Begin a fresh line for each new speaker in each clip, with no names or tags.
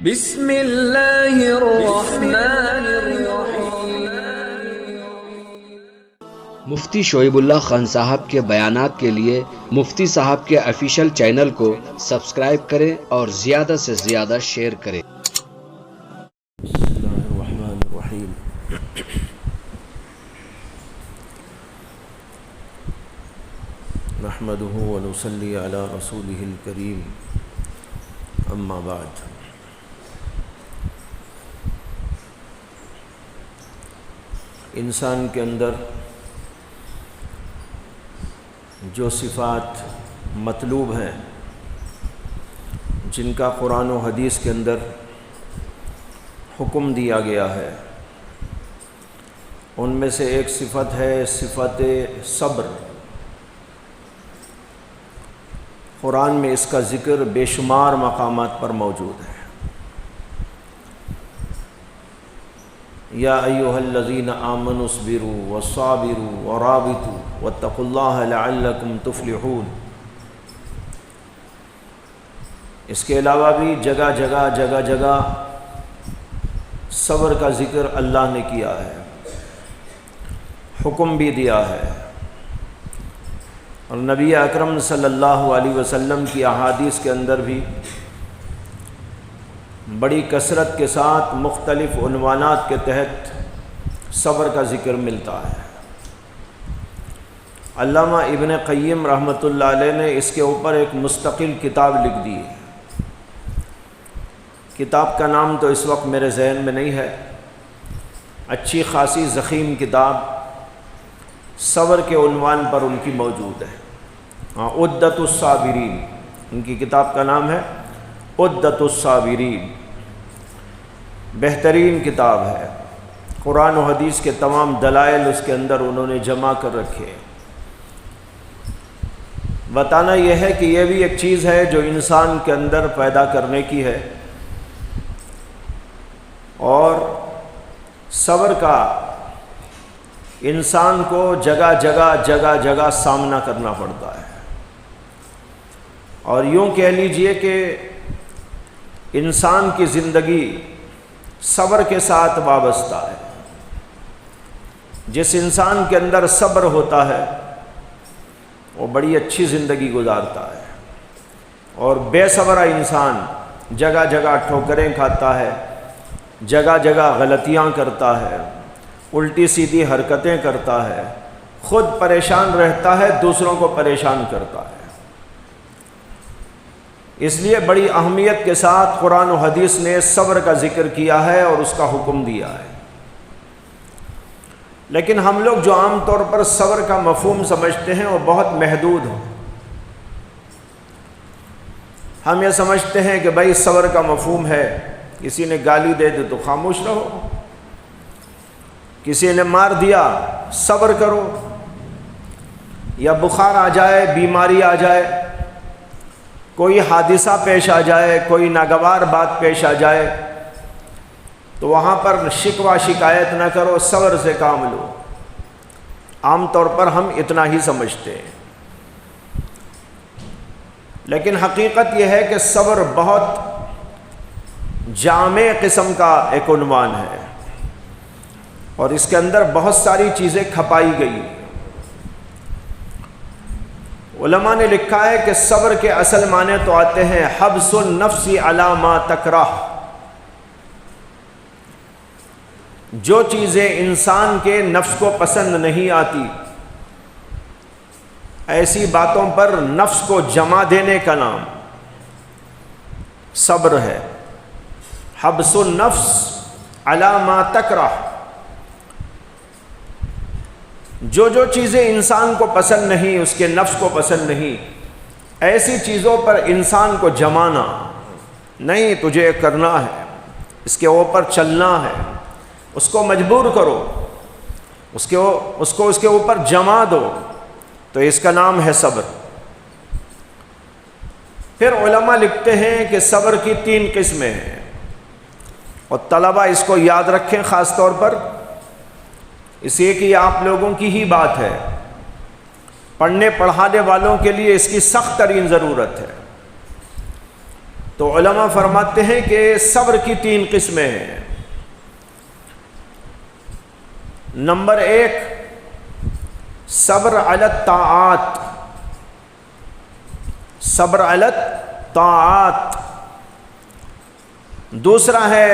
بسم اللہ الرحمن الرحیم۔
مفتی شعیب اللہ خان صاحب کے بیانات کے لیے مفتی صاحب کے آفیشیل چینل کو سبسکرائب کریں اور زیادہ سے زیادہ شیئر کریں۔
بسم اللہ الرحمن الرحیم۔ نحمده ونصلی علی رسوله الکریم، اما بعد۔ انسان کے اندر جو صفات مطلوب ہیں، جن کا قرآن و حدیث کے اندر حکم دیا گیا ہے، ان میں سے ایک صفت ہے صفت صبر۔ قرآن میں اس کا ذکر بے شمار مقامات پر موجود ہے۔ یا ایھا الذین آمنوا اصبروا وصابروا ورابطوا واتقوا اللہ لعلکم تفلحون۔ اس کے علاوہ بھی جگہ جگہ صبر کا ذکر اللہ نے کیا ہے، حکم بھی دیا ہے، اور نبی اکرم صلی اللہ علیہ وسلم کی احادیث کے اندر بھی بڑی کثرت کے ساتھ مختلف عنوانات کے تحت صبر کا ذکر ملتا ہے۔ علامہ ابن قیم رحمۃ اللہ علیہ نے اس کے اوپر ایک مستقل کتاب لکھ دی ہے۔ کتاب کا نام تو اس وقت میرے ذہن میں نہیں ہے، اچھی خاصی ضخیم کتاب صبر کے عنوان پر ان کی موجود ہے۔ عدۃ الصابرین، ان کی کتاب کا نام ہے عدۃ الصابرین۔ بہترین کتاب ہے، قرآن و حدیث کے تمام دلائل اس کے اندر انہوں نے جمع کر رکھے۔ بتانا یہ ہے کہ یہ بھی ایک چیز ہے جو انسان کے اندر پیدا کرنے کی ہے، اور صبر کا انسان کو جگہ جگہ سامنا کرنا پڑتا ہے، اور یوں کہہ لیجئے کہ انسان کی زندگی صبر کے ساتھ وابستہ ہے۔ جس انسان کے اندر صبر ہوتا ہے وہ بڑی اچھی زندگی گزارتا ہے، اور بے صبر انسان جگہ جگہ ٹھوکریں کھاتا ہے، جگہ جگہ غلطیاں کرتا ہے، الٹی سیدھی حرکتیں کرتا ہے، خود پریشان رہتا ہے، دوسروں کو پریشان کرتا ہے۔ اس لیے بڑی اہمیت کے ساتھ قرآن و حدیث نے صبر کا ذکر کیا ہے اور اس کا حکم دیا ہے۔ لیکن ہم لوگ جو عام طور پر صبر کا مفہوم سمجھتے ہیں وہ بہت محدود ہے۔ ہم یہ سمجھتے ہیں کہ بھائی صبر کا مفہوم ہے کسی نے گالی دے دی تو خاموش رہو، کسی نے مار دیا صبر کرو، یا بخار آ جائے، بیماری آ جائے، کوئی حادثہ پیش آ جائے، کوئی ناگوار بات پیش آ جائے تو وہاں پر شکوہ شکایت نہ کرو، صبر سے کام لو۔ عام طور پر ہم اتنا ہی سمجھتے ہیں، لیکن حقیقت یہ ہے کہ صبر بہت جامع قسم کا ایک عنوان ہے، اور اس کے اندر بہت ساری چیزیں کھپائی گئی۔ علماء نے لکھا ہے کہ صبر کے اصل معنی تو آتے ہیں حبس النفس علی ما تکرہ، جو چیزیں انسان کے نفس کو پسند نہیں آتی ایسی باتوں پر نفس کو جما دینے کا نام صبر ہے۔ حبس النفس علی ما تکرہ، جو چیزیں انسان کو پسند نہیں، اس کے نفس کو پسند نہیں، ایسی چیزوں پر انسان کو جمانا، نہیں تجھے کرنا ہے، اس کے اوپر چلنا ہے، اس کو مجبور کرو، اس کے اوپر جما دو، تو اس کا نام ہے صبر۔ پھر علماء لکھتے ہیں کہ صبر کی 3 قسمیں ہیں، اور طلبہ اس کو یاد رکھیں خاص طور پر، اس لیے کہ یہ آپ لوگوں کی ہی بات ہے، پڑھنے پڑھانے والوں کے لیے اس کی سخت ترین ضرورت ہے۔ تو علماء فرماتے ہیں کہ صبر کی 3 قسمیں ہیں۔ نمبر 1 صبر علی الطاعات، صبر علی الطاعات۔ دوسرا ہے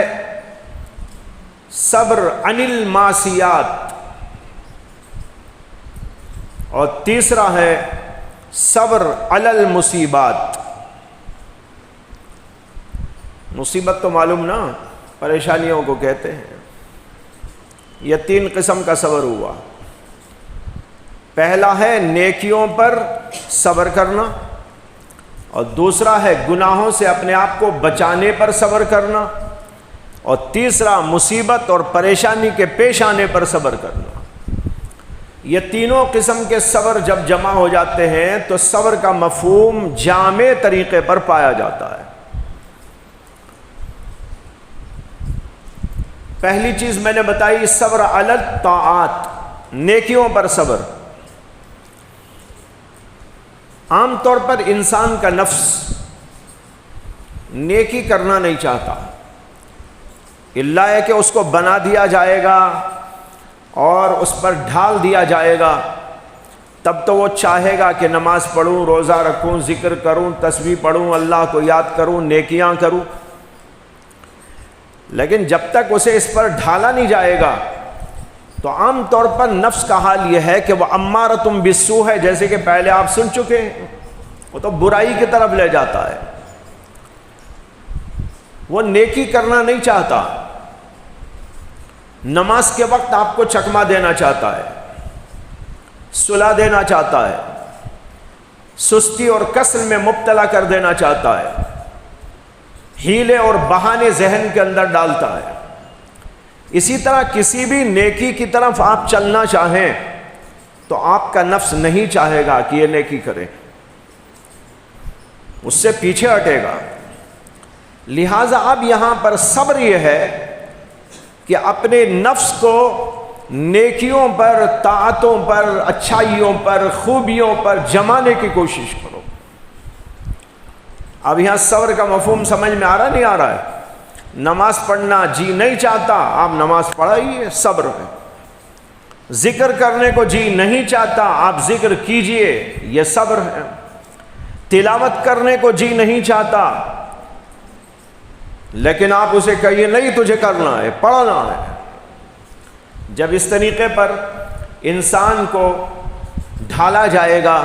صبر عن المعصیات، اور تیسرا ہے صبر علی المصیبات۔ مصیبت تو معلوم نا، پریشانیوں کو کہتے ہیں۔ یہ 3 قسم کا صبر ہوا۔ پہلا ہے نیکیوں پر صبر کرنا، اور دوسرا ہے گناہوں سے اپنے آپ کو بچانے پر صبر کرنا، اور تیسرا مصیبت اور پریشانی کے پیش آنے پر صبر کرنا۔ یہ تینوں قسم کے صبر جب جمع ہو جاتے ہیں تو صبر کا مفہوم جامع طریقے پر پایا جاتا ہے۔ پہلی چیز میں نے بتائی صبر علی الطاعات، نیکیوں پر صبر۔ عام طور پر انسان کا نفس نیکی کرنا نہیں چاہتا، الا ہے کہ اس کو بنا دیا جائے گا اور اس پر ڈھال دیا جائے گا، تب تو وہ چاہے گا کہ نماز پڑھوں، روزہ رکھوں، ذکر کروں، تسبیح پڑھوں، اللہ کو یاد کروں، نیکیاں کروں۔ لیکن جب تک اسے اس پر ڈھالا نہیں جائے گا تو عام طور پر نفس کا حال یہ ہے کہ وہ امارۃ بالسوء ہے، جیسے کہ پہلے آپ سن چکے ہیں، وہ تو برائی کی طرف لے جاتا ہے، وہ نیکی کرنا نہیں چاہتا، نماز کے وقت آپ کو چکما دینا چاہتا ہے، صلح دینا چاہتا ہے، سستی اور کسل میں مبتلا کر دینا چاہتا ہے، ہیلے اور بہانے ذہن کے اندر ڈالتا ہے۔ اسی طرح کسی بھی نیکی کی طرف آپ چلنا چاہیں تو آپ کا نفس نہیں چاہے گا کہ یہ نیکی کرے، اس سے پیچھے ہٹے گا۔ لہٰذا اب یہاں پر صبر یہ ہے کہ اپنے نفس کو نیکیوں پر، طاعتوں پر، اچھائیوں پر، خوبیوں پر جمانے کی کوشش کرو۔ اب یہاں صبر کا مفہوم سمجھ میں آ رہا نہیں آ رہا ہے؟ نماز پڑھنا جی نہیں چاہتا، آپ نماز پڑھائیے، صبر ہے۔ ذکر کرنے کو جی نہیں چاہتا، آپ ذکر کیجئے، یہ صبر ہے۔ تلاوت کرنے کو جی نہیں چاہتا لیکن آپ اسے کہیے نہیں تجھے کرنا ہے، پڑھنا ہے۔ جب اس طریقے پر انسان کو ڈھالا جائے گا،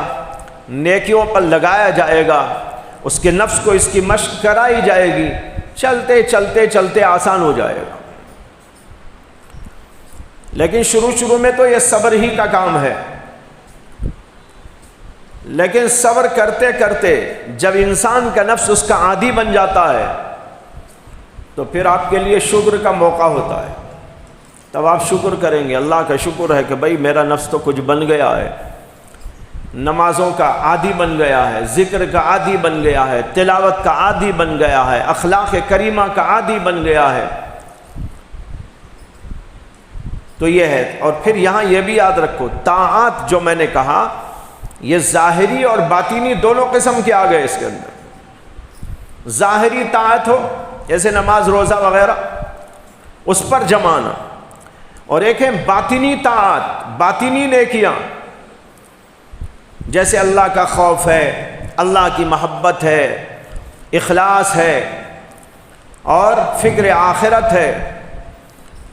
نیکیوں پر لگایا جائے گا، اس کے نفس کو اس کی مشق کرائی جائے گی، چلتے چلتے چلتے آسان ہو جائے گا۔ لیکن شروع میں تو یہ صبر ہی کا کام ہے، لیکن صبر کرتے کرتے جب انسان کا نفس اس کا عادی بن جاتا ہے تو پھر آپ کے لیے شکر کا موقع ہوتا ہے، تب آپ شکر کریں گے، اللہ کا شکر ہے کہ بھئی میرا نفس تو کچھ بن گیا ہے، نمازوں کا عادی بن گیا ہے، ذکر کا عادی بن گیا ہے، تلاوت کا عادی بن گیا ہے، اخلاق کریمہ کا عادی بن گیا ہے۔ تو یہ ہے۔ اور پھر یہاں یہ بھی یاد رکھو، طاعات جو میں نے کہا یہ ظاہری اور باطنی دونوں قسم کے آ گئے اس کے اندر۔ ظاہری طاعت ہو جیسے نماز، روزہ وغیرہ، اس پر جمانا، اور ایک ہے باطنی طاعت، باطنی نیکیاں، جیسے اللہ کا خوف ہے، اللہ کی محبت ہے، اخلاص ہے اور فکر آخرت ہے،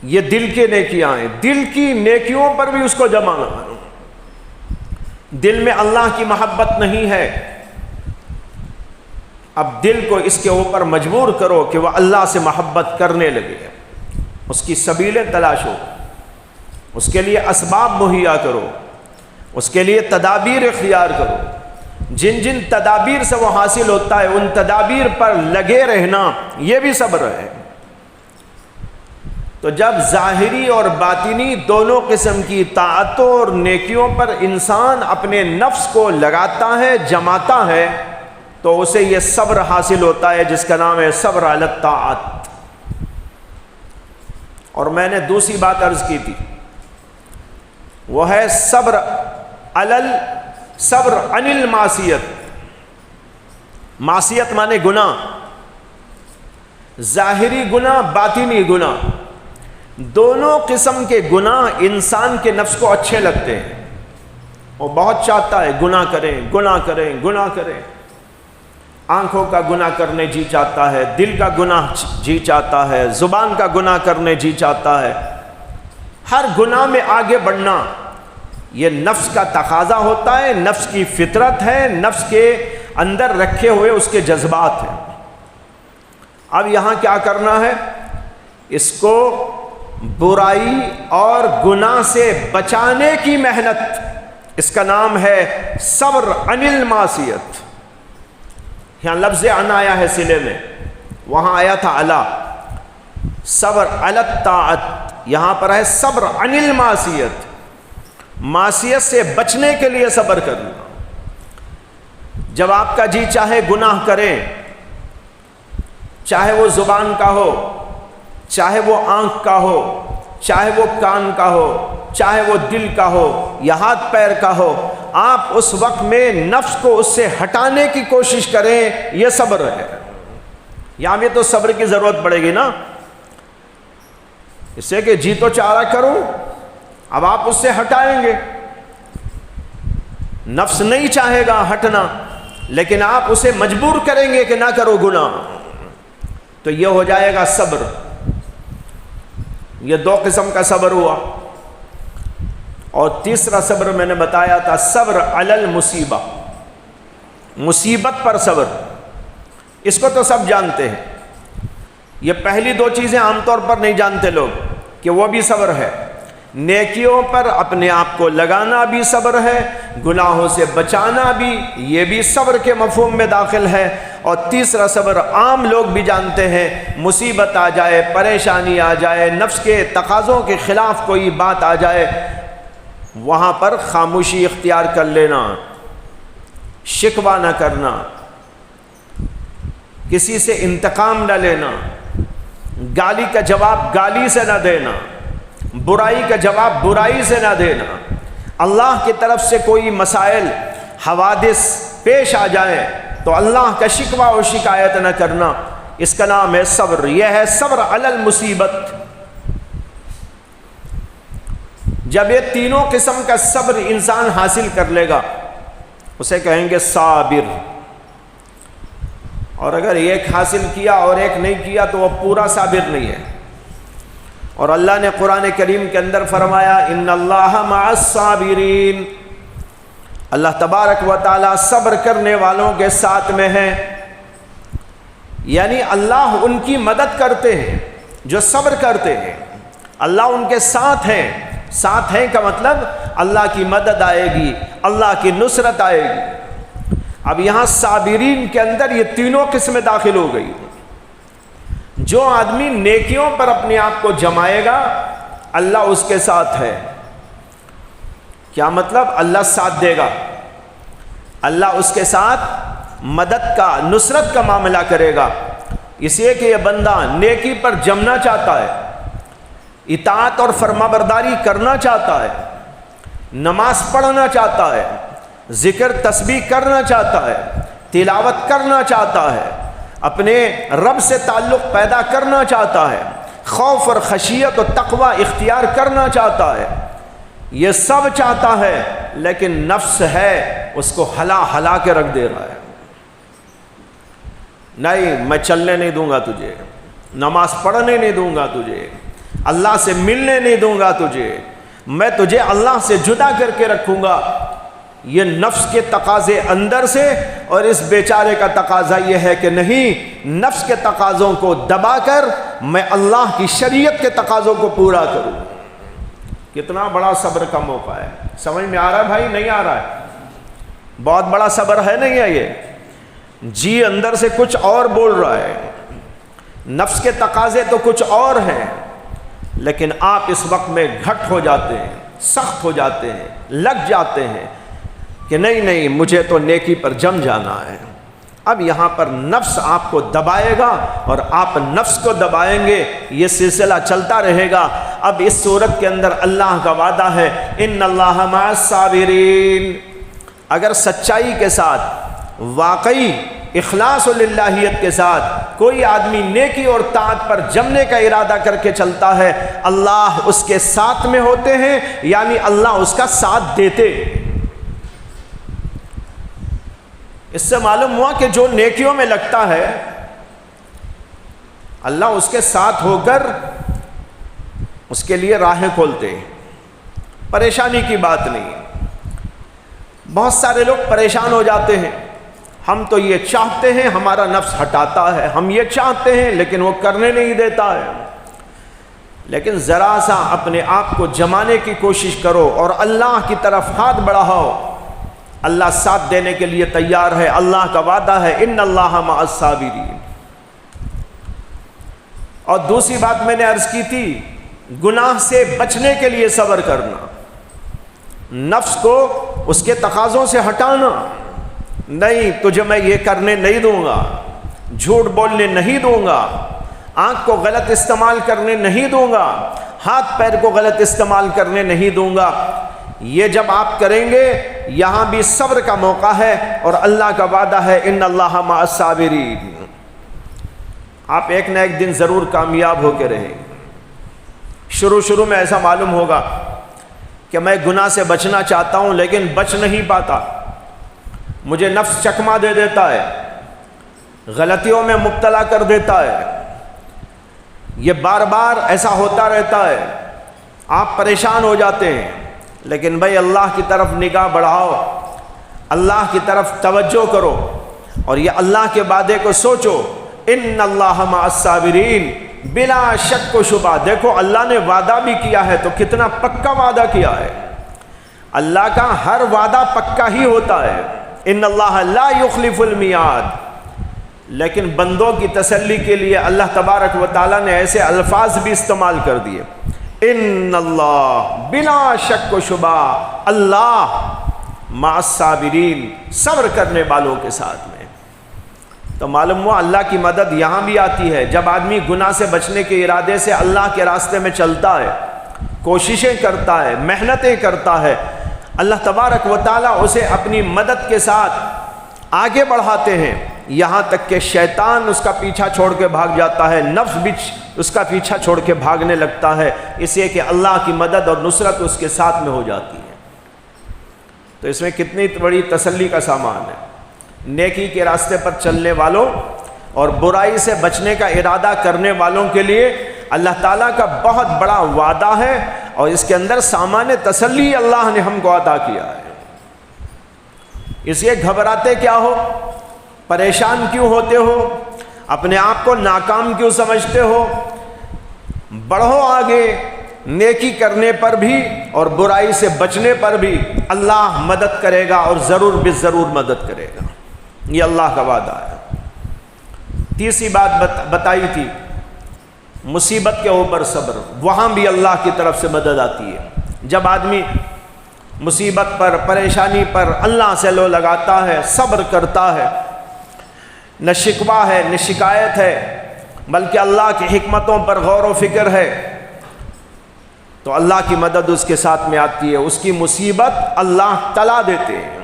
یہ دل کے نیکیاں ہیں۔ دل کی نیکیوں پر بھی اس کو جمانا ہے۔ دل میں اللہ کی محبت نہیں ہے، اب دل کو اس کے اوپر مجبور کرو کہ وہ اللہ سے محبت کرنے لگے، اس کی سبیلیں تلاشو، اس کے لیے اسباب مہیا کرو، اس کے لیے تدابیر اختیار کرو۔ جن جن تدابیر سے وہ حاصل ہوتا ہے ان تدابیر پر لگے رہنا، یہ بھی صبر ہے۔ تو جب ظاہری اور باطنی دونوں قسم کی طاعتوں اور نیکیوں پر انسان اپنے نفس کو لگاتا ہے، جماتا ہے، تو اسے یہ صبر حاصل ہوتا ہے جس کا نام ہے صبر علی الطاعات۔ اور میں نے دوسری بات عرض کی تھی، وہ ہے صبر عن المعصیت۔ معصیت مانے گناہ، ظاہری گناہ، باطنی گناہ، دونوں قسم کے گناہ انسان کے نفس کو اچھے لگتے ہیں. وہ بہت چاہتا ہے گناہ کریں، گناہ کریں، گناہ کریں. آنکھوں کا گناہ کرنے جی چاہتا ہے، دل کا گناہ جی چاہتا ہے، زبان کا گناہ کرنے جی چاہتا ہے. ہر گناہ میں آگے بڑھنا یہ نفس کا تقاضا ہوتا ہے، نفس کی فطرت ہے، نفس کے اندر رکھے ہوئے اس کے جذبات ہیں. اب یہاں کیا کرنا ہے؟ اس کو برائی اور گناہ سے بچانے کی محنت، اس کا نام ہے صبر عن المعصیت. یہاں لفظ عن آیا ہے صلے میں، وہاں آیا تھا علا. صبر علی الطاعت، یہاں پر ہے صبر عن المعصیت. معصیت سے بچنے کے لیے صبر کرنا. جب آپ کا جی چاہے گناہ کریں، چاہے وہ زبان کا ہو، چاہے وہ آنکھ کا ہو، چاہے وہ کان کا ہو، چاہے وہ دل کا ہو یا ہاتھ پیر کا ہو، آپ اس وقت میں نفس کو اس سے ہٹانے کی کوشش کریں. یہ صبر ہے. یہاں بھی تو صبر کی ضرورت پڑے گی نا، اس سے کہ جی تو چارہ کروں، اب آپ اس سے ہٹائیں گے. نفس نہیں چاہے گا ہٹنا، لیکن آپ اسے مجبور کریں گے کہ نہ کرو گناہ، تو یہ ہو جائے گا صبر. یہ دو قسم کا صبر ہوا. اور تیسرا صبر میں نے بتایا تھا صبر علی المصیبہ، مصیبت پر صبر. اس کو تو سب جانتے ہیں. یہ پہلی دو چیزیں عام طور پر نہیں جانتے لوگ کہ وہ بھی صبر ہے. نیکیوں پر اپنے آپ کو لگانا بھی صبر ہے، گناہوں سے بچانا بھی، یہ بھی صبر کے مفہوم میں داخل ہے. اور تیسرا صبر عام لوگ بھی جانتے ہیں، مصیبت آ جائے، پریشانی آ جائے، نفس کے تقاضوں کے خلاف کوئی بات آ جائے، وہاں پر خاموشی اختیار کر لینا، شکوہ نہ کرنا، کسی سے انتقام نہ لینا، گالی کا جواب گالی سے نہ دینا، برائی کا جواب برائی سے نہ دینا. اللہ کی طرف سے کوئی مسائل، حوادث پیش آ جائیں تو اللہ کا شکوہ و شکایت نہ کرنا. اس کا نام ہے صبر. یہ ہے صبر علی المصیبت. جب یہ تینوں قسم کا صبر انسان حاصل کر لے گا اسے کہیں گے صابر. اور اگر ایک حاصل کیا اور ایک نہیں کیا تو وہ پورا صابر نہیں ہے. اور اللہ نے قرآن کریم کے اندر فرمایا ان اللہ مع الصابرین، اللہ تبارک و تعالی صبر کرنے والوں کے ساتھ میں ہے. یعنی اللہ ان کی مدد کرتے ہیں جو صبر کرتے ہیں، اللہ ان کے ساتھ ہیں. ساتھ ہیں کا مطلب اللہ کی مدد آئے گی، اللہ کی نصرت آئے گی. اب یہاں صابرین کے اندر یہ تینوں قسمیں داخل ہو گئی. جو آدمی نیکیوں پر اپنے آپ کو جمائے گا اللہ اس کے ساتھ ہے. کیا مطلب؟ اللہ ساتھ دے گا، اللہ اس کے ساتھ مدد کا، نصرت کا معاملہ کرے گا. اس لیے کہ یہ بندہ نیکی پر جمنا چاہتا ہے، اطاعت اور فرمانبرداری کرنا چاہتا ہے، نماز پڑھنا چاہتا ہے، ذکر تسبیح کرنا چاہتا ہے، تلاوت کرنا چاہتا ہے، اپنے رب سے تعلق پیدا کرنا چاہتا ہے، خوف اور خشیت اور تقوی اختیار کرنا چاہتا ہے. یہ سب چاہتا ہے، لیکن نفس ہے اس کو ہلا ہلا کے رکھ دے رہا ہے. نہیں، میں چلنے نہیں دوں گا تجھے، نماز پڑھنے نہیں دوں گا تجھے، اللہ سے ملنے نہیں دوں گا تجھے، میں تجھے اللہ سے جدا کر کے رکھوں گا. یہ نفس کے تقاضے اندر سے، اور اس بیچارے کا تقاضا یہ ہے کہ نہیں، نفس کے تقاضوں کو دبا کر میں اللہ کی شریعت کے تقاضوں کو پورا کروں. کتنا بڑا صبر کا موقع ہے. سمجھ میں آ رہا ہے بھائی؟ نہیں آ رہا ہے؟ بہت بڑا صبر ہے نہیں ہے یہ؟ جی اندر سے کچھ اور بول رہا ہے، نفس کے تقاضے تو کچھ اور ہیں، لیکن آپ اس وقت میں گھٹ ہو جاتے ہیں، سخت ہو جاتے ہیں، لگ جاتے ہیں کہ نہیں مجھے تو نیکی پر جم جانا ہے. اب یہاں پر نفس آپ کو دبائے گا اور آپ نفس کو دبائیں گے، یہ سلسلہ چلتا رہے گا. اب اس صورت کے اندر اللہ کا وعدہ ہے ان اللہ مع الصابرین. اگر سچائی کے ساتھ واقعی اخلاص و للہیت کے ساتھ کوئی آدمی نیکی اور طاعت پر جمنے کا ارادہ کر کے چلتا ہے، اللہ اس کے ساتھ میں ہوتے ہیں، یعنی اللہ اس کا ساتھ دیتے۔ اس سے معلوم ہوا کہ جو نیکیوں میں لگتا ہے اللہ اس کے ساتھ ہو کر اس کے لیے راہیں کھولتے ہیں، پریشانی کی بات نہیں۔ بہت سارے لوگ پریشان ہو جاتے ہیں، ہم تو یہ چاہتے ہیں، ہمارا نفس ہٹاتا ہے، ہم یہ چاہتے ہیں لیکن وہ کرنے نہیں دیتا ہے۔ لیکن ذرا سا اپنے آپ کو جمانے کی کوشش کرو اور اللہ کی طرف ہاتھ بڑھاؤ، اللہ ساتھ دینے کے لیے تیار ہے، اللہ کا وعدہ ہے ان اللہ مع الصابرین۔ اور دوسری بات میں نے عرض کی تھی، گناہ سے بچنے کے لیے صبر کرنا، نفس کو اس کے تقاضوں سے ہٹانا، نہیں تجھے میں یہ کرنے نہیں دوں گا، جھوٹ بولنے نہیں دوں گا، آنکھ کو غلط استعمال کرنے نہیں دوں گا، ہاتھ پیر کو غلط استعمال کرنے نہیں دوں گا۔ یہ جب آپ کریں گے یہاں بھی صبر کا موقع ہے، اور اللہ کا وعدہ ہے ان اللہ مع الصابرین۔ آپ ایک نہ ایک دن ضرور کامیاب ہو کے رہیں۔ شروع میں ایسا معلوم ہوگا کہ میں گناہ سے بچنا چاہتا ہوں لیکن بچ نہیں پاتا، مجھے نفس چکما دے دیتا ہے، غلطیوں میں مبتلا کر دیتا ہے، یہ بار بار ایسا ہوتا رہتا ہے، آپ پریشان ہو جاتے ہیں۔ لیکن بھائی اللہ کی طرف نگاہ بڑھاؤ، اللہ کی طرف توجہ کرو، اور یہ اللہ کے وعدے کو سوچو، ان اللہ مع الصابرین، بلا شک و شبہ۔ دیکھو اللہ نے وعدہ بھی کیا ہے تو کتنا پکا وعدہ کیا ہے، اللہ کا ہر وعدہ پکا ہی ہوتا ہے، ان اللہ لا یخلف المیعاد۔ لیکن بندوں کی تسلی کے لیے اللہ تبارک و تعالیٰ نے ایسے الفاظ بھی استعمال کر دیے، ان اللہ، بلا شک و شبہ اللہ مع الصابرین، صبر کرنے والوں کے ساتھ میں۔ تو معلوم ہوا اللہ کی مدد یہاں بھی آتی ہے، جب آدمی گناہ سے بچنے کے ارادے سے اللہ کے راستے میں چلتا ہے، کوششیں کرتا ہے، محنتیں کرتا ہے، اللہ تبارک و تعالیٰ اسے اپنی مدد کے ساتھ آگے بڑھاتے ہیں، یہاں تک کہ شیطان اس کا پیچھا چھوڑ کے بھاگ جاتا ہے، نفس بھی اس کا پیچھا چھوڑ کے بھاگنے لگتا ہے، اس لیے کہ اللہ کی مدد اور نصرت اس کے ساتھ میں ہو جاتی ہے۔ تو اس میں کتنی بڑی تسلی کا سامان ہے۔ نیکی کے راستے پر چلنے والوں اور برائی سے بچنے کا ارادہ کرنے والوں کے لیے اللہ تعالیٰ کا بہت بڑا وعدہ ہے، اور اس کے اندر سامان تسلی اللہ نے ہم کو عطا کیا ہے۔ اس لیے گھبراتے کیا ہو، پریشان کیوں ہوتے ہو، اپنے آپ کو ناکام کیوں سمجھتے ہو؟ بڑھو آگے، نیکی کرنے پر بھی اور برائی سے بچنے پر بھی اللہ مدد کرے گا، اور ضرور بے ضرور مدد کرے گا، یہ اللہ کا وعدہ ہے۔ تیسری بات بتائی تھی، مصیبت کے اوپر صبر، وہاں بھی اللہ کی طرف سے مدد آتی ہے۔ جب آدمی مصیبت پر، پریشانی پر اللہ سے لو لگاتا ہے، صبر کرتا ہے، نہ شکوہ ہے نہ شکایت ہے، بلکہ اللہ کی حکمتوں پر غور و فکر ہے، تو اللہ کی مدد اس کے ساتھ میں آتی ہے، اس کی مصیبت اللہ ٹلا دیتے ہیں،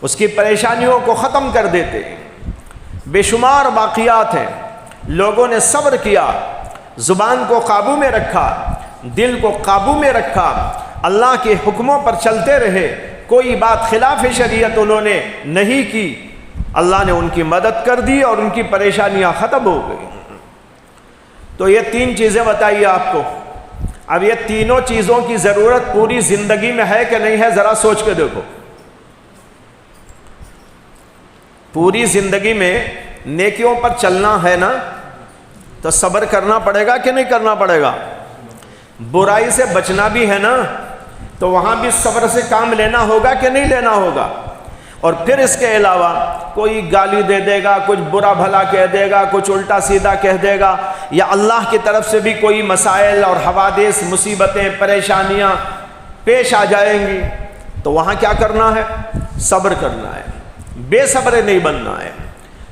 اس کی پریشانیوں کو ختم کر دیتے ہیں۔ بے شمار واقعات ہیں، لوگوں نے صبر کیا، زبان کو قابو میں رکھا، دل کو قابو میں رکھا، اللہ کے حکموں پر چلتے رہے، کوئی بات خلاف شریعت انہوں نے نہیں کی، اللہ نے ان کی مدد کر دی اور ان کی پریشانیاں ختم ہو گئی۔ تو یہ تین چیزیں بتائیے آپ کو۔ اب یہ تینوں چیزوں کی ضرورت پوری زندگی میں ہے کہ نہیں ہے، ذرا سوچ کے دیکھو۔ پوری زندگی میں نیکیوں پر چلنا ہے نا، تو صبر کرنا پڑے گا کہ نہیں کرنا پڑے گا؟ برائی سے بچنا بھی ہے نا، تو وہاں بھی صبر سے کام لینا ہوگا کہ نہیں لینا ہوگا؟ اور پھر اس کے علاوہ کوئی گالی دے دے گا، کچھ برا بھلا کہہ دے گا، کچھ الٹا سیدھا کہہ دے گا، یا اللہ کی طرف سے بھی کوئی مسائل اور حوادث، مصیبتیں، پریشانیاں پیش آ جائیں گی، تو وہاں کیا کرنا ہے؟ صبر کرنا ہے، بے صبر نہیں بننا ہے۔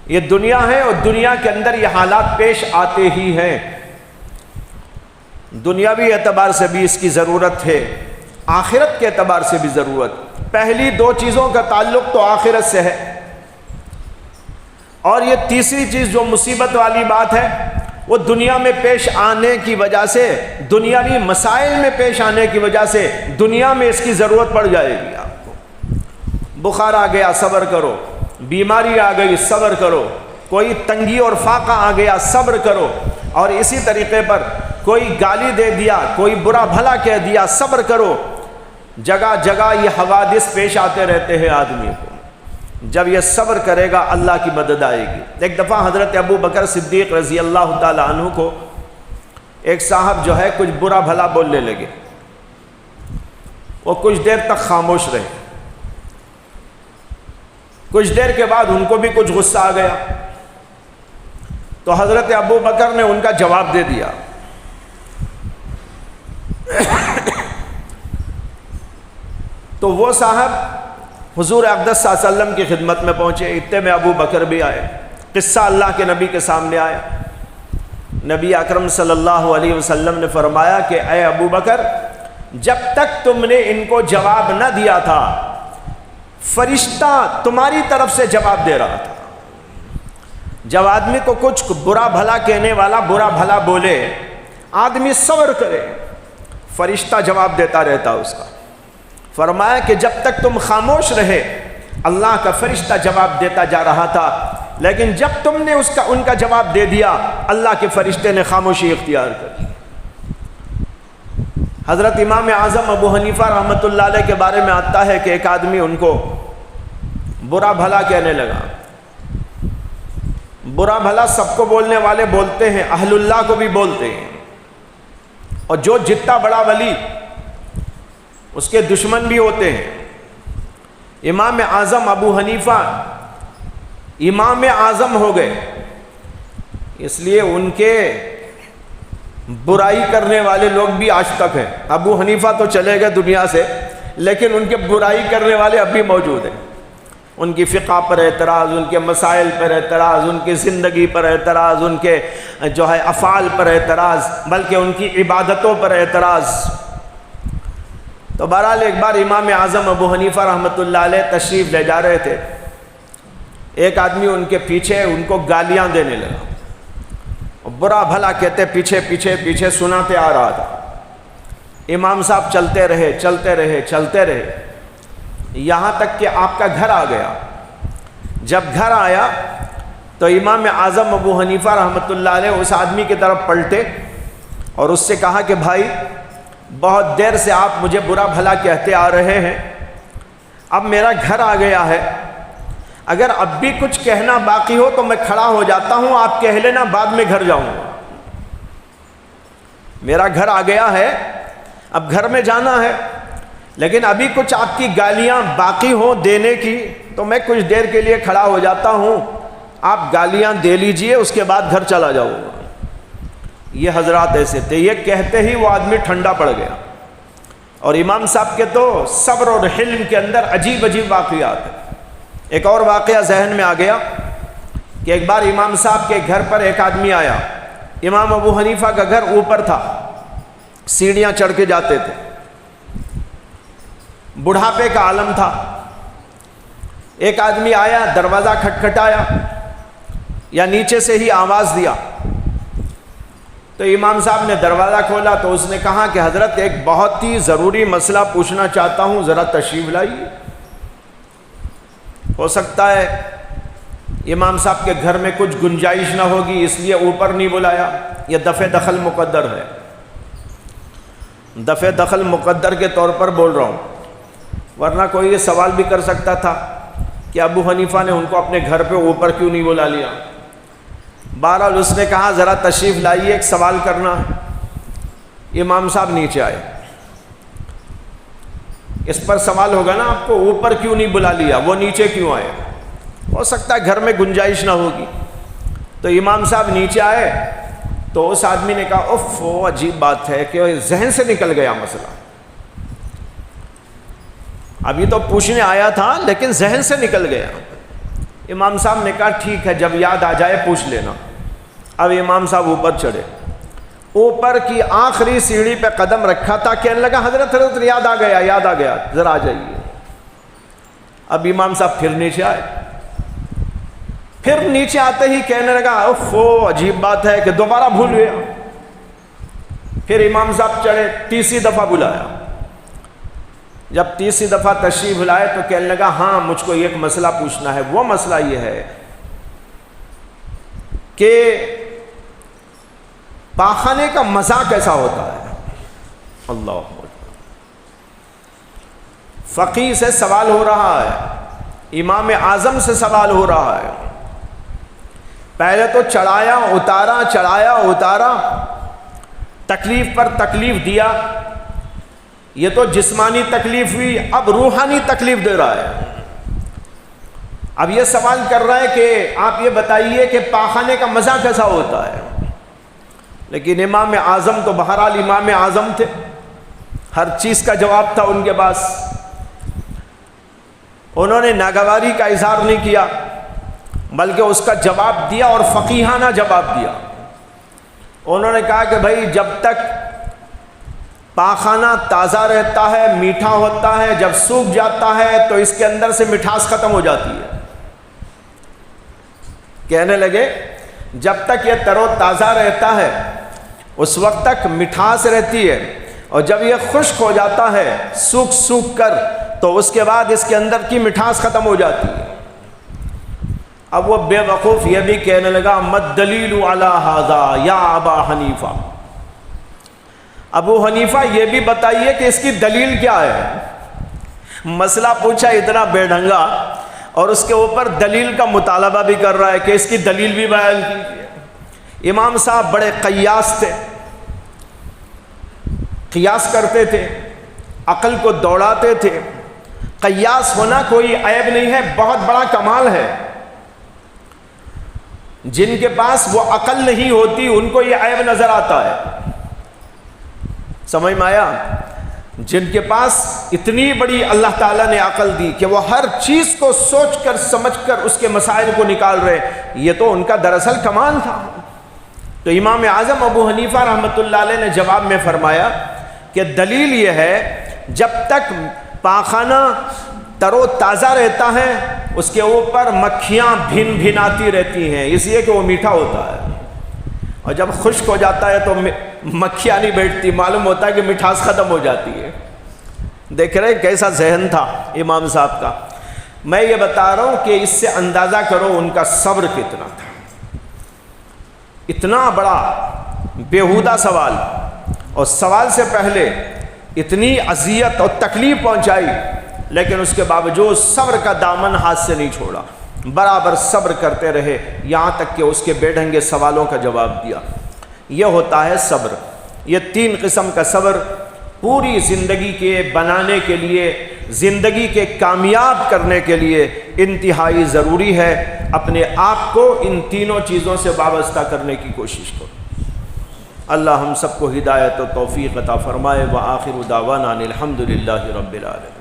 یہ دنیا ہے اور دنیا کے اندر یہ حالات پیش آتے ہی ہیں، دنیاوی اعتبار سے بھی اس کی ضرورت ہے، آخرت کے اعتبار سے بھی ضرورت۔ پہلی دو چیزوں کا تعلق تو آخرت سے ہے، اور یہ تیسری چیز جو مصیبت والی بات ہے وہ دنیا میں پیش آنے کی وجہ سے، دنیاوی مسائل میں پیش آنے کی وجہ سے دنیا میں اس کی ضرورت پڑ جائے گی آپ کو۔ بخار آ گیا صبر کرو، بیماری آ گئی صبر کرو، کوئی تنگی اور فاقہ آ گیا صبر کرو، اور اسی طریقے پر کوئی گالی دے دیا، کوئی برا بھلا کہہ دیا صبر کرو۔ جگہ جگہ یہ حوادث پیش آتے رہتے ہیں آدمی کو۔ جب یہ صبر کرے گا اللہ کی مدد آئے گی۔ ایک دفعہ حضرت ابو بکر صدیق رضی اللہ تعالی عنہ کو ایک صاحب جو ہے کچھ برا بھلا بولنے لگے، وہ کچھ دیر تک خاموش رہے، کچھ دیر کے بعد ان کو بھی کچھ غصہ آ گیا، تو حضرت ابو بکر نے ان کا جواب دے دیا۔ تو وہ صاحب حضور اقدس صلی اللہ علیہ وسلم کی خدمت میں پہنچے، اتنے میں ابو بکر بھی آئے، قصہ اللہ کے نبی کے سامنے آیا۔ نبی اکرم صلی اللہ علیہ وسلم نے فرمایا کہ اے ابو بکر، جب تک تم نے ان کو جواب نہ دیا تھا فرشتہ تمہاری طرف سے جواب دے رہا تھا۔ جب آدمی کو کچھ برا بھلا کہنے والا برا بھلا بولے، آدمی صبر کرے، فرشتہ جواب دیتا رہتا اس کا۔ فرمایا کہ جب تک تم خاموش رہے اللہ کا فرشتہ جواب دیتا جا رہا تھا، لیکن جب تم نے ان کا جواب دے دیا اللہ کے فرشتے نے خاموشی اختیار کر لی۔ حضرت امام اعظم ابو حنیفہ رحمۃ اللہ علیہ کے بارے میں آتا ہے کہ ایک آدمی ان کو برا بھلا کہنے لگا۔ برا بھلا سب کو بولنے والے بولتے ہیں، اہل اللہ کو بھی بولتے ہیں، اور جو جتنا بڑا ولی اس کے دشمن بھی ہوتے ہیں۔ امام اعظم ابو حنیفہ امام اعظم ہو گئے، اس لیے ان کے برائی کرنے والے لوگ بھی آج تک ہیں۔ ابو حنیفہ تو چلے گئے دنیا سے، لیکن ان کے برائی کرنے والے اب بھی موجود ہیں۔ ان کی فقہ پر اعتراض، ان کے مسائل پر اعتراض، ان کی زندگی پر اعتراض، ان کے جو ہے افعال پر اعتراض، بلکہ ان کی عبادتوں پر اعتراض۔ تو بہرحال ایک بار امام اعظم ابو حنیفہ رحمۃ اللہ علیہ تشریف لے جا رہے تھے، ایک آدمی ان کے پیچھے ان کو گالیاں دینے لگا، برا بھلا کہتے پیچھے پیچھے پیچھے سناتے آ رہا تھا۔ امام صاحب چلتے رہے چلتے رہے چلتے رہے، یہاں تک کہ آپ کا گھر آ گیا۔ جب گھر آیا تو امام اعظم ابو حنیفہ رحمۃ اللہ علیہ اس آدمی کی طرف پلٹے اور اس سے کہا کہ بھائی، بہت دیر سے آپ مجھے برا بھلا کہتے آ رہے ہیں، اب میرا گھر آ گیا ہے، اگر اب بھی کچھ کہنا باقی ہو تو میں کھڑا ہو جاتا ہوں، آپ کہہ لینا بعد میں گھر جاؤں گا۔ میرا گھر آ گیا ہے، اب گھر میں جانا ہے، لیکن ابھی کچھ آپ کی گالیاں باقی ہوں دینے کی تو میں کچھ دیر کے لیے کھڑا ہو جاتا ہوں، آپ گالیاں دے لیجئے، اس کے بعد گھر چلا جاؤں گا۔ یہ حضرات ایسے تھے، یہ کہتے ہی وہ آدمی ٹھنڈا پڑ گیا۔ اور امام صاحب کے تو صبر اور حلم کے اندر عجیب عجیب واقعات ہیں۔ ایک اور واقعہ ذہن میں آ گیا کہ ایک بار امام صاحب کے گھر پر ایک آدمی آیا۔ امام ابو حنیفہ کا گھر اوپر تھا، سیڑھیاں چڑھ کے جاتے تھے، بڑھاپے کا عالم تھا۔ ایک آدمی آیا، دروازہ کھٹکھٹایا یا نیچے سے ہی آواز دیا، تو امام صاحب نے دروازہ کھولا تو اس نے کہا کہ حضرت ایک بہت ہی ضروری مسئلہ پوچھنا چاہتا ہوں، ذرا تشریف لائیے۔ ہو سکتا ہے امام صاحب کے گھر میں کچھ گنجائش نہ ہوگی اس لیے اوپر نہیں بلایا، یہ دفع دخل مقدر ہے، دفع دخل مقدر کے طور پر بول رہا ہوں، ورنہ کوئی یہ سوال بھی کر سکتا تھا کہ ابو حنیفہ نے ان کو اپنے گھر پہ اوپر کیوں نہیں بلا لیا۔ بہرحال اس نے کہا ذرا تشریف لائیے، ایک سوال کرنا ہے۔ امام صاحب نیچے آئے، اس پر سوال ہوگا نا آپ کو، اوپر کیوں نہیں بلا لیا، وہ نیچے کیوں آئے؟ ہو سکتا ہے گھر میں گنجائش نہ ہوگی۔ تو امام صاحب نیچے آئے تو اس آدمی نے کہا اف، وہ عجیب بات ہے کہ ذہن سے نکل گیا مسئلہ، ابھی تو پوچھنے آیا تھا لیکن ذہن سے نکل گیا۔ امام صاحب نے کہا ٹھیک ہے، جب یاد آ جائے پوچھ لینا۔ اب امام صاحب اوپر چڑھے، اوپر کی آخری سیڑھی پہ قدم رکھا تھا، کہنے لگا حضرت یاد آ گیا، یاد آ گیا، ذرا آ جائیے۔ اب امام صاحب پھر نیچے آئے، پھر نیچے آتے ہی کہنے لگا اوفو عجیب بات ہے کہ دوبارہ بھول گیا. پھر امام صاحب چڑھے, تیسری دفعہ بلایا. جب تیسری دفعہ تشریف لائے تو کہنے لگا ہاں مجھ کو ایک مسئلہ پوچھنا ہے. وہ مسئلہ یہ ہے کہ پاخانے کا مزہ کیسا ہوتا ہے. اللہ اکبر. فقیہ سے سوال ہو رہا ہے, امام اعظم سے سوال ہو رہا ہے. پہلے تو چڑھایا اتارا, چڑھایا اتارا, تکلیف پر تکلیف دیا. یہ تو جسمانی تکلیف ہوئی, اب روحانی تکلیف دے رہا ہے. اب یہ سوال کر رہا ہے کہ آپ یہ بتائیے کہ پاخانے کا مزہ کیسا ہوتا ہے. لیکن امام اعظم تو بہرحال امام اعظم تھے, ہر چیز کا جواب تھا ان کے پاس. انہوں نے ناگواری کا اظہار نہیں کیا بلکہ اس کا جواب دیا اور فقیہانہ جواب دیا. انہوں نے کہا کہ بھائی جب تک پاخانہ تازہ رہتا ہے, میٹھا ہوتا ہے, جب سوکھ جاتا ہے تو اس کے اندر سے مٹھاس ختم ہو جاتی ہے. کہنے لگے جب تک یہ تر و تازہ رہتا ہے اس وقت تک مٹھاس رہتی ہے, اور جب یہ خشک ہو جاتا ہے سوکھ سوکھ کر تو اس کے بعد اس کے اندر کی مٹھاس ختم ہو جاتی ہے. اب وہ بے وقوف یہ بھی کہنے لگا مد دلیل علی ھذا یا ابا حنیفہ. ابو حنیفہ یہ بھی بتائیے کہ اس کی دلیل کیا ہے. مسئلہ پوچھا اتنا بے ڈھنگا اور اس کے اوپر دلیل کا مطالبہ بھی کر رہا ہے کہ اس کی دلیل بھی بیان کیجیے. امام صاحب بڑے قیاس تھے, قیاس کرتے تھے, عقل کو دوڑاتے تھے. قیاس ہونا کوئی عیب نہیں ہے, بہت بڑا کمال ہے. جن کے پاس وہ عقل نہیں ہوتی ان کو یہ عیب نظر آتا ہے. سمجھ میں آیا؟ جن کے پاس اتنی بڑی اللہ تعالیٰ نے عقل دی کہ وہ ہر چیز کو سوچ کر سمجھ کر اس کے مسائل کو نکال رہے, یہ تو ان کا دراصل کمال تھا. تو امام اعظم ابو حنیفہ رحمۃ اللہ علیہ نے جواب میں فرمایا کہ دلیل یہ ہے جب تک پاخانہ تر و تازہ رہتا ہے اس کے اوپر مکھیاں بھن بھناتی رہتی ہیں, اس لیے کہ وہ میٹھا ہوتا ہے. اور جب خشک ہو جاتا ہے تو مکھیاں نہیں بیٹھتی, معلوم ہوتا ہے کہ مٹھاس ختم ہو جاتی ہے. دیکھ رہے کیسا ذہن تھا امام صاحب کا. میں یہ بتا رہا ہوں کہ اس سے اندازہ کرو ان کا صبر کتنا تھا. اتنا بڑا بیہودہ سوال, اور سوال سے پہلے اتنی اذیت اور تکلیف پہنچائی, لیکن اس کے باوجود صبر کا دامن ہاتھ سے نہیں چھوڑا. برابر صبر کرتے رہے یہاں تک کہ اس کے بے ڈھنگے سوالوں کا جواب دیا. یہ ہوتا ہے صبر. یہ 3 قسم کا صبر پوری زندگی کے بنانے کے لیے, زندگی کے کامیاب کرنے کے لیے انتہائی ضروری ہے. اپنے آپ کو ان تینوں چیزوں سے وابستہ کرنے کی کوشش کرو. اللہ ہم سب کو ہدایت و توفیق عطا فرمائے. وآخر دعوانا الحمد للہ رب العالمین.